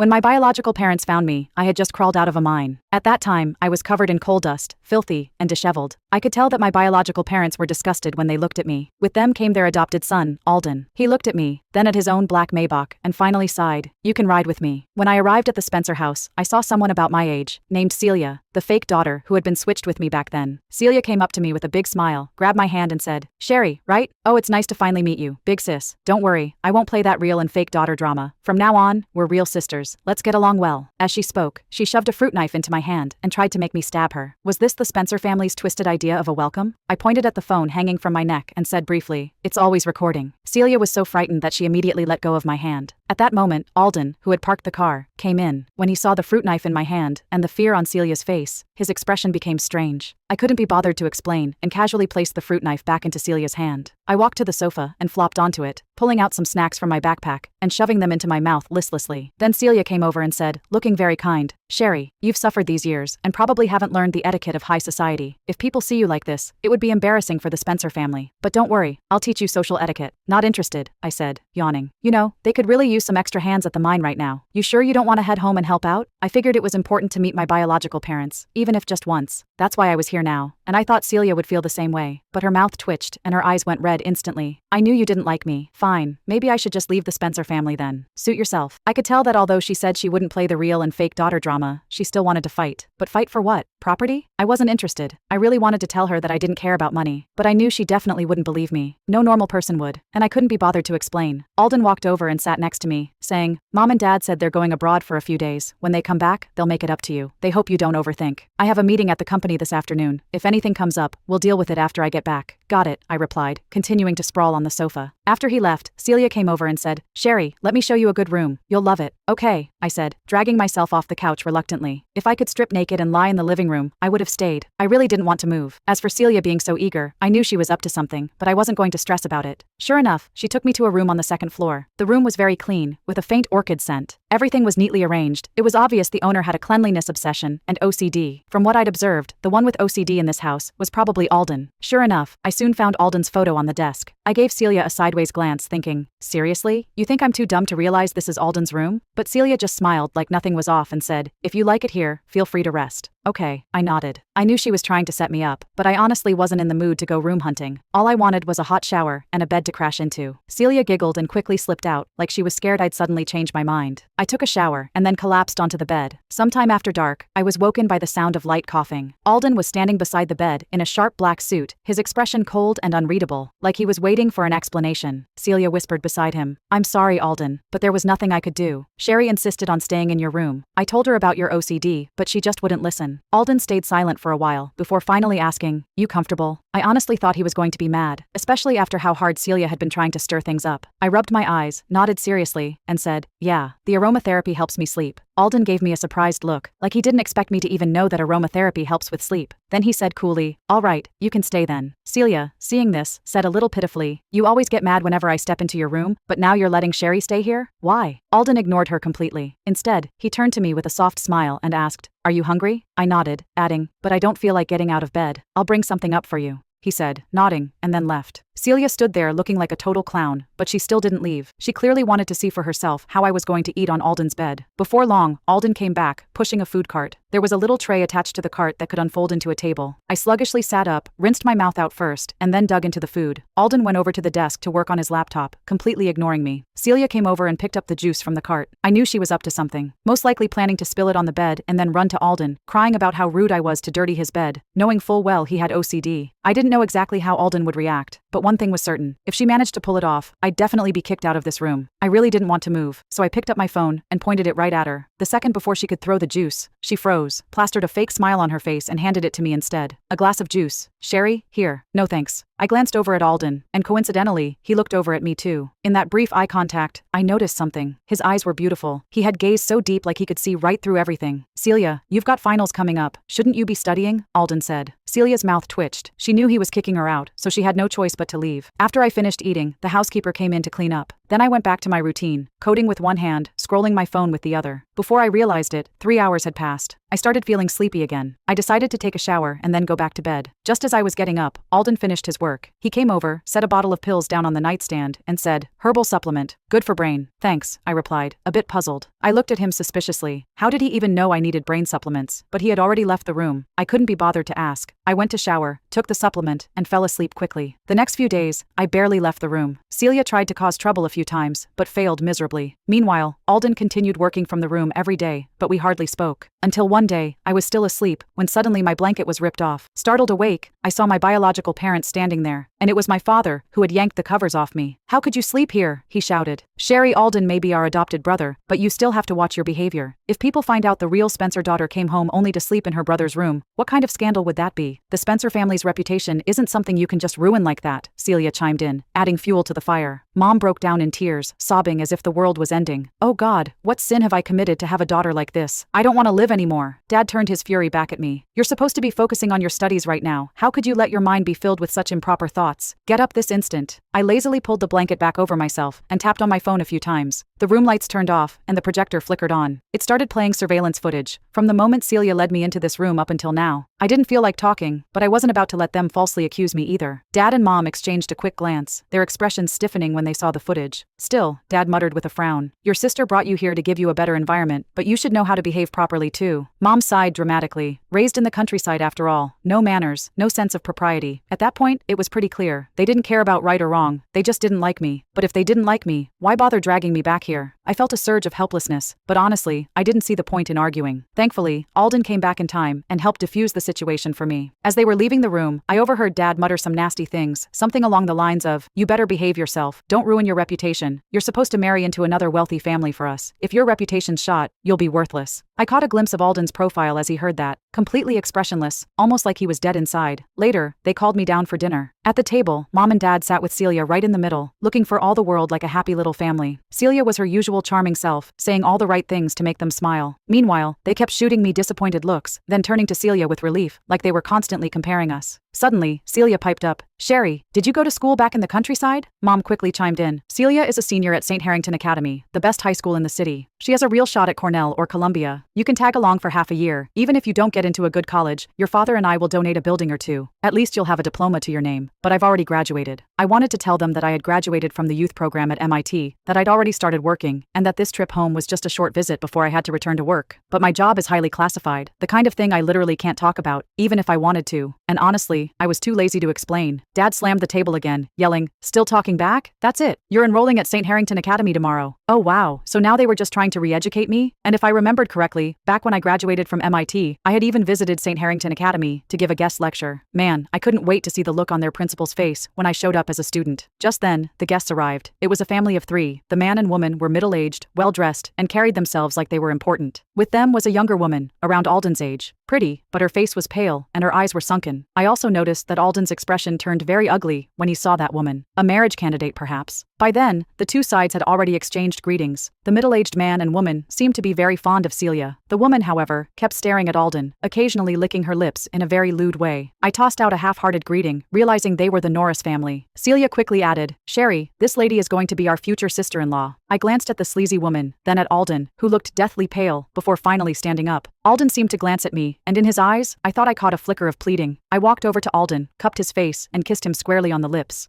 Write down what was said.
When my biological parents found me, I had just crawled out of a mine. At that time, I was covered in coal dust, filthy, and disheveled. I could tell that my biological parents were disgusted when they looked at me. With them came their adopted son, Alden. He looked at me, then at his own black Maybach, and finally sighed, "You can ride with me." When I arrived at the Spencer house, I saw someone about my age, named Celia, the fake daughter who had been switched with me back then. Celia came up to me with a big smile, grabbed my hand and said, "Sherry, right? Oh, it's nice to finally meet you, big sis. Don't worry, I won't play that real and fake daughter drama. From now on, we're real sisters. Let's get along well." As she spoke, she shoved a fruit knife into my hand and tried to make me stab her. Was this the Spencer family's twisted idea of a welcome? I pointed at the phone hanging from my neck and said briefly, "It's always recording." Celia was so frightened that she immediately let go of my hand. At that moment, Alden, who had parked the car, came in. When he saw the fruit knife in my hand and the fear on Celia's face, his expression became strange. I couldn't be bothered to explain and casually placed the fruit knife back into Celia's hand. I walked to the sofa and flopped onto it, pulling out some snacks from my backpack and shoving them into my mouth listlessly. Then Celia came over and said, looking very kind, "Sherry, you've suffered these years and probably haven't learned the etiquette of high society. If people see you like this, it would be embarrassing for the Spencer family. But don't worry, I'll teach you social etiquette." "Not interested," I said, yawning. "You know, they could really use some extra hands at the mine right now. You sure you don't want to head home and help out?" I figured it was important to meet my biological parents, even if just once. That's why I was here now, and I thought Celia would feel the same way. But her mouth twitched and her eyes went red instantly. "I knew you didn't like me. Fine, maybe I should just leave the Spencer family then. Suit yourself." I could tell that although she said she wouldn't play the real and fake daughter drama, she still wanted to fight. But fight for what? Property? I wasn't interested. I really wanted to tell her that I didn't care about money, but I knew she definitely wouldn't believe me. No normal person would, and I couldn't be bothered to explain. Alden walked over and sat next to me, saying, "Mom and Dad said they're going abroad for a few days. When they come back, they'll make it up to you. They hope you don't overthink. I have a meeting at the company this afternoon. If anything comes up, we'll deal with it after I get back." "Got it," I replied, continuing to sprawl on the sofa. After he left, Celia came over and said, "Sherry, let me show you a good room. You'll love it." "Okay," I said, dragging myself off the couch reluctantly. If I could strip naked and lie in the living room, I would have stayed. I really didn't want to move. As for Celia being so eager, I knew she was up to something, but I wasn't going to stress about it. Sure enough, she took me to a room on the second floor. The room was very clean, with a faint orchid scent. Everything was neatly arranged. It was obvious the owner had a cleanliness obsession and OCD. From what I'd observed, the one with OCD in this house was probably Alden. Sure enough, I soon found Alden's photo on the desk. I gave Celia a sideways glance, thinking, "Seriously? You think I'm too dumb to realize this is Alden's room?" But Celia just smiled like nothing was off and said, "If you like it here, feel free to rest." "Okay," I nodded. I knew she was trying to set me up, but I honestly wasn't in the mood to go room hunting. All I wanted was a hot shower and a bed to crash into. Celia giggled and quickly slipped out, like she was scared I'd suddenly change my mind. I took a shower and then collapsed onto the bed. Sometime after dark, I was woken by the sound of light coughing. Alden was standing beside the bed in a sharp black suit, his expression cold and unreadable, like he was waiting for an explanation. Celia whispered beside him, "I'm sorry, Alden, but there was nothing I could do. Sherry insisted on staying in your room. I told her about your OCD, but she just wouldn't listen." Alden stayed silent for a while, before finally asking, "You comfortable?" I honestly thought he was going to be mad, especially after how hard Celia had been trying to stir things up. I rubbed my eyes, nodded seriously, and said, "Yeah, the aromatherapy helps me sleep." Alden gave me a surprised look, like he didn't expect me to even know that aromatherapy helps with sleep. Then he said coolly, "All right, you can stay then." Celia, seeing this, said a little pitifully, "You always get mad whenever I step into your room, but now you're letting Sherry stay here? Why?" Alden ignored her completely. Instead, he turned to me with a soft smile and asked, "Are you hungry?" I nodded, adding, "But I don't feel like getting out of bed. I'll bring something up for you," he said, nodding, and then left. Celia stood there looking like a total clown, but she still didn't leave. She clearly wanted to see for herself how I was going to eat on Alden's bed. Before long, Alden came back, pushing a food cart. There was a little tray attached to the cart that could unfold into a table. I sluggishly sat up, rinsed my mouth out first, and then dug into the food. Alden went over to the desk to work on his laptop, completely ignoring me. Celia came over and picked up the juice from the cart. I knew she was up to something, most likely planning to spill it on the bed and then run to Alden, crying about how rude I was to dirty his bed, knowing full well he had OCD. I didn't know exactly how Alden would react, but one thing was certain. If she managed to pull it off, I'd definitely be kicked out of this room. I really didn't want to move, so I picked up my phone and pointed it right at her. The second before she could throw the juice, she froze, plastered a fake smile on her face and handed it to me instead. "A glass of juice. Sherry, here." "No thanks." I glanced over at Alden, and coincidentally, he looked over at me too. In that brief eye contact, I noticed something. His eyes were beautiful. He had gaze so deep like he could see right through everything. "Celia, you've got finals coming up. Shouldn't you be studying?" Alden said. Celia's mouth twitched. She knew he was kicking her out, so she had no choice but to leave. After I finished eating, the housekeeper came in to clean up. Then I went back to my routine, coding with one hand, scrolling my phone with the other. Before I realized it, 3 hours had passed. I started feeling sleepy again. I decided to take a shower and then go back to bed. Just as I was getting up, Alden finished his work. He came over, set a bottle of pills down on the nightstand, and said, "Herbal supplement. Good for brain." "Thanks," I replied, a bit puzzled. I looked at him suspiciously. How did he even know I needed brain supplements? But he had already left the room. I couldn't be bothered to ask. I went to shower, took the supplement, and fell asleep quickly. The next few days, I barely left the room. Celia tried to cause trouble a few times, but failed miserably. Meanwhile, Alden continued working from the room every day, but we hardly spoke. Until one day, I was still asleep, when suddenly my blanket was ripped off. Startled awake, I saw my biological parents standing there, and it was my father, who had yanked the covers off me. "How could you sleep here?" he shouted. "Sherry Alden may be our adopted brother, but you still have to watch your behavior. If people find out the real Spencer daughter came home only to sleep in her brother's room, what kind of scandal would that be? The Spencer family's reputation isn't something you can just ruin like that," Celia chimed in, adding fuel to the fire. Mom broke down in tears, sobbing as if the world was ending. "Oh God, what sin have I committed to have a daughter like this? I don't want to live anymore." Dad turned his fury back at me. "You're supposed to be focusing on your studies right now. How could you let your mind be filled with such improper thoughts? Get up this instant." I lazily pulled the blanket back over myself and tapped on my phone a few times. The room lights turned off, and the projector flickered on. It started playing surveillance footage, from the moment Celia led me into this room up until now. I didn't feel like talking, but I wasn't about to let them falsely accuse me either. Dad and Mom exchanged a quick glance, their expressions stiffening when they saw the footage. "Still," Dad muttered with a frown, "your sister brought you here to give you a better environment, but you should know how to behave properly too." Mom sighed dramatically. Raised in the countryside after all, no manners, no sense of propriety. At that point, it was pretty clear. They didn't care about right or wrong, they just didn't like me. But if they didn't like me, why bother dragging me back here? I felt a surge of helplessness, but honestly, I didn't see the point in arguing. Thankfully, Alden came back in time and helped diffuse the situation for me. As they were leaving the room, I overheard Dad mutter some nasty things, something along the lines of, "You better behave yourself, don't ruin your reputation. You're supposed to marry into another wealthy family for us. If your reputation's shot, you'll be worthless." I caught a glimpse of Alden's profile as he heard that, completely expressionless, almost like he was dead inside. Later, they called me down for dinner. At the table, Mom and Dad sat with Celia right in the middle, looking for all the world like a happy little family. Celia was her usual charming self, saying all the right things to make them smile. Meanwhile, they kept shooting me disappointed looks, then turning to Celia with relief, like they were constantly comparing us. Suddenly, Celia piped up, "Sherry, did you go to school back in the countryside?" Mom quickly chimed in. "Celia is a senior at St. Harrington Academy, the best high school in the city. She has a real shot at Cornell or Columbia. You can tag along for half a year. Even if you don't get into a good college, your father and I will donate a building or two. At least you'll have a diploma to your name. But I've already graduated." I wanted to tell them that I had graduated from the youth program at MIT, that I'd already started working, and that this trip home was just a short visit before I had to return to work. But my job is highly classified, the kind of thing I literally can't talk about, even if I wanted to. And honestly, I was too lazy to explain. Dad slammed the table again, yelling, "Still talking back? That's it. You're enrolling at St. Harrington Academy tomorrow." Oh wow, so now they were just trying to re-educate me? And if I remembered correctly, back when I graduated from MIT, I had even visited St. Harrington Academy to give a guest lecture. Man, I couldn't wait to see the look on their principal's face when I showed up as a student. Just then, the guests arrived. It was a family of 3. The man and woman were middle-aged, well-dressed, and carried themselves like they were important. With them was a younger woman, around Alden's age. Pretty, but her face was pale, and her eyes were sunken. I also noticed that Alden's expression turned very ugly when he saw that woman. A marriage candidate, perhaps. By then, the two sides had already exchanged greetings. The middle-aged man and woman seemed to be very fond of Celia. The woman, however, kept staring at Alden, occasionally licking her lips in a very lewd way. I tossed out a half-hearted greeting, realizing they were the Norris family. Celia quickly added, "Sherry, this lady is going to be our future sister-in-law." I glanced at the sleazy woman, then at Alden, who looked deathly pale, before finally standing up. Alden seemed to glance at me, and in his eyes, I thought I caught a flicker of pleading. I walked over to Alden, cupped his face, and kissed him squarely on the lips.